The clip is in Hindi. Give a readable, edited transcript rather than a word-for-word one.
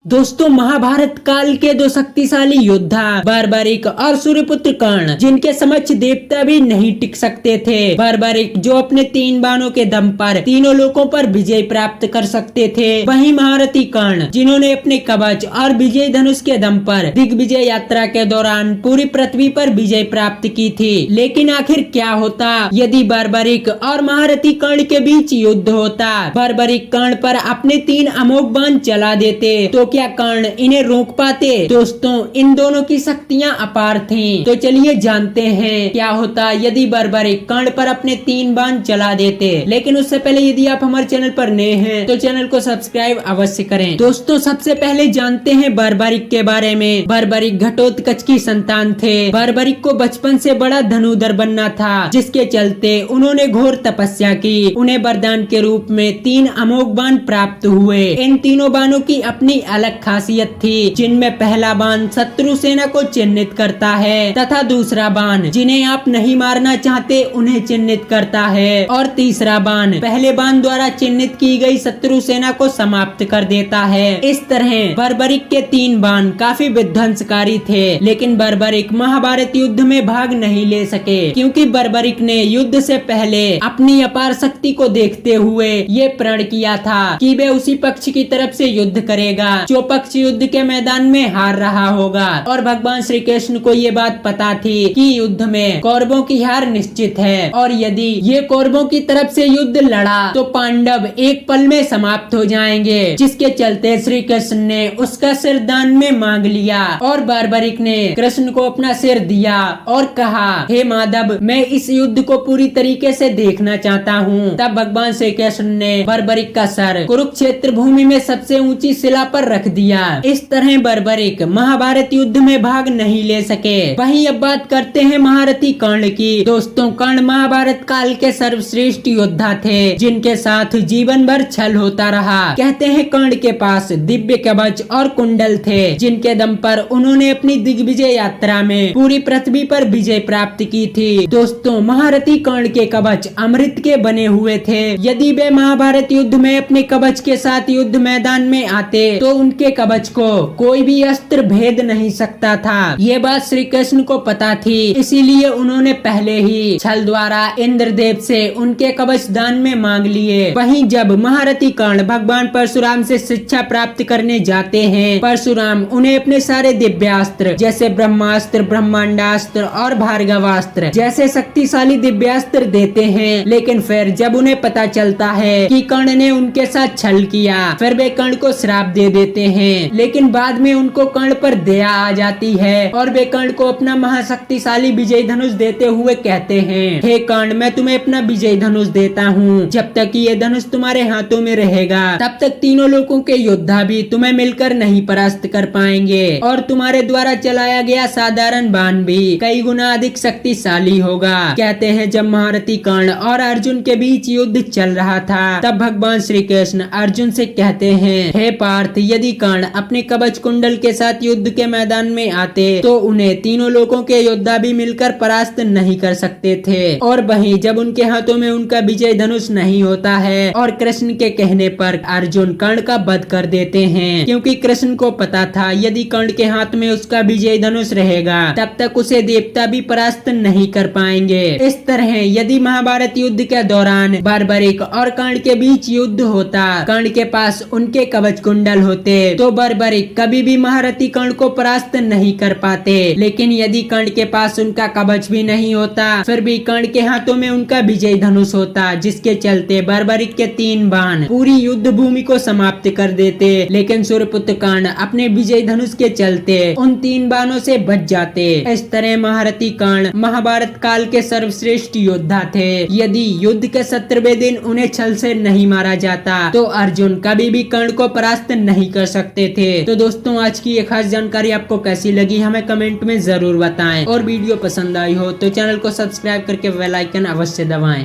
दोस्तों, महाभारत काल के दो शक्तिशाली योद्धा बर्बरिक और सूर्यपुत्र कर्ण, जिनके समक्ष देवता भी नहीं टिक सकते थे। बर्बरिक जो अपने 3 बाणों के दम पर तीनों लोकों पर विजय प्राप्त कर सकते थे, वहीं महारथी कर्ण, जिन्होंने अपने कवच और विजय धनुष के दम पर दिग्विजय यात्रा के दौरान पूरी पृथ्वी पर विजय प्राप्त की थी। लेकिन आखिर क्या होता यदि बर्बरिक और महारथी कर्ण के बीच युद्ध होता? बर्बरिक कर्ण पर अपने 3 अमोघ बाण चला देते तो क्या कर्ण इन्हें रोक पाते? दोस्तों, इन दोनों की शक्तियां अपार थीं। तो चलिए जानते हैं क्या होता यदि बर्बरिक कर्ण पर अपने 3 बाण चला देते। लेकिन उससे पहले यदि आप हमारे चैनल पर नए हैं तो चैनल को सब्सक्राइब अवश्य करें। दोस्तों, सबसे पहले जानते हैं बर्बरिक के बारे में। बर्बरिक घटोत्कच की संतान थे। बर्बरिक को बचपन से बड़ा धनुधर बनना था, जिसके चलते उन्होंने घोर तपस्या की। उन्हें वरदान के रूप में 3 अमोघ बाण प्राप्त हुए। इन तीनों बाणों की अपनी अलग खासियत थी, जिनमें पहला बाण शत्रु सेना को चिन्हित करता है तथा दूसरा बाण जिन्हें आप नहीं मारना चाहते उन्हें चिन्हित करता है, और तीसरा बाण पहले बाण द्वारा चिन्हित की गई शत्रु सेना को समाप्त कर देता है। इस तरह बर्बरिक के 3 बाण काफी विध्वंसकारी थे। लेकिन बर्बरिक महाभारत युद्ध में भाग नहीं ले सके, क्योंकि बर्बरिक ने युद्ध से पहले अपनी अपार शक्ति को देखते हुए ये प्रण किया था कि वे उसी पक्ष की तरफ से युद्ध करेगा जो पक्ष युद्ध के मैदान में हार रहा होगा। और भगवान श्री कृष्ण को ये बात पता थी कि युद्ध में कौरवों की हार निश्चित है, और यदि ये कौरवों की तरफ से युद्ध लड़ा तो पांडव एक पल में समाप्त हो जाएंगे। जिसके चलते श्री कृष्ण ने उसका सिर दान में मांग लिया, और बर्बरिक ने कृष्ण को अपना सिर दिया और कहा, हे माधव, मैं इस युद्ध को पूरी तरीके से देखना चाहता हूँ। तब भगवान श्री कृष्ण ने बर्बरिक का सर कुरुक्षेत्र भूमि में सबसे ऊंची शिला पर रख दिया। इस तरह बर्बरिक महाभारत युद्ध में भाग नहीं ले सके। वहीं अब बात करते हैं महारथी कर्ण की। दोस्तों, कर्ण महाभारत काल के सर्वश्रेष्ठ योद्धा थे, जिनके साथ जीवन भर छल होता रहा। कहते हैं कर्ण के पास दिव्य कवच और कुंडल थे, जिनके दम पर उन्होंने अपनी दिग्विजय यात्रा में पूरी पृथ्वी पर विजय प्राप्त की थी। दोस्तों, महारथी कर्ण के कवच अमृत के बने हुए थे। यदि वे महाभारत युद्ध में अपने कवच के साथ युद्ध मैदान में आते तो उनके कवच को कोई भी अस्त्र भेद नहीं सकता था। ये बात श्री कृष्ण को पता थी, इसीलिए उन्होंने पहले ही छल द्वारा इंद्रदेव से उनके कवच दान में मांग लिए। वहीं जब महारथी कर्ण भगवान परशुराम से शिक्षा प्राप्त करने जाते हैं, परशुराम उन्हें अपने सारे दिव्यास्त्र जैसे ब्रह्मास्त्र, ब्रह्मांडास्त्र और भार्गवास्त्र जैसे शक्तिशाली दिव्यास्त्र देते हैं। लेकिन फिर जब उन्हें पता चलता है कि कर्ण ने उनके साथ छल किया, फिर वे कर्ण को श्राप दे देते हैं। लेकिन बाद में उनको कर्ण पर दया आ जाती है, और वे कर्ण को अपना महाशक्तिशाली विजय धनुष देते हुए कहते हैं, हे कर्ण, मैं तुम्हें अपना विजय धनुष देता हूँ। जब तक ये धनुष तुम्हारे हाथों में रहेगा, तब तक तीनों लोकों के योद्धा भी तुम्हें मिलकर नहीं परास्त कर पाएंगे, और तुम्हारे द्वारा चलाया गया साधारण बाण भी कई गुना अधिक शक्तिशाली होगा। कहते हैं जब महारथी कर्ण और अर्जुन के बीच युद्ध चल रहा था, तब भगवान श्री कृष्ण अर्जुन से कहते हैं, हे पार्थ, यदि कर्ण अपने कवच कुंडल के साथ युद्ध के मैदान में आते तो उन्हें तीनों लोगों के योद्धा भी मिलकर परास्त नहीं कर सकते थे। और वहीं जब उनके हाथों में उनका विजय धनुष नहीं होता है, और कृष्ण के कहने पर अर्जुन कर्ण का वध कर देते हैं, क्योंकि कृष्ण को पता था यदि कर्ण के हाथ में उसका विजय धनुष रहेगा तब तक उसे देवता भी परास्त नहीं कर पाएंगे। इस तरह यदि महाभारत युद्ध के दौरान बर्बरिक और कर्ण के बीच युद्ध होता, कर्ण के पास उनके कवच कुंडल होते तो बर्बरिक कभी भी महारथी कर्ण को परास्त नहीं कर पाते। लेकिन यदि कर्ण के पास उनका कवच भी नहीं होता, फिर भी कर्ण के हाथों में उनका विजय धनुष होता, जिसके चलते बर्बरिक के 3 बाण पूरी युद्ध भूमि को समाप्त कर देते। लेकिन सूर्यपुत्र कर्ण अपने विजय धनुष के चलते उन 3 बाणों से बच जाते। इस तरह महारथी कर्ण महाभारत काल के सर्वश्रेष्ठ योद्धा थे। यदि युद्ध के 17वें दिन उन्हें छल से नहीं मारा जाता तो अर्जुन कभी भी कर्ण को परास्त नहीं कर सकते थे। तो दोस्तों, आज की ये खास जानकारी आपको कैसी लगी हमें कमेंट में जरूर बताएं, और वीडियो पसंद आई हो तो चैनल को सब्सक्राइब करके बेल आइकन अवश्य दबाएं।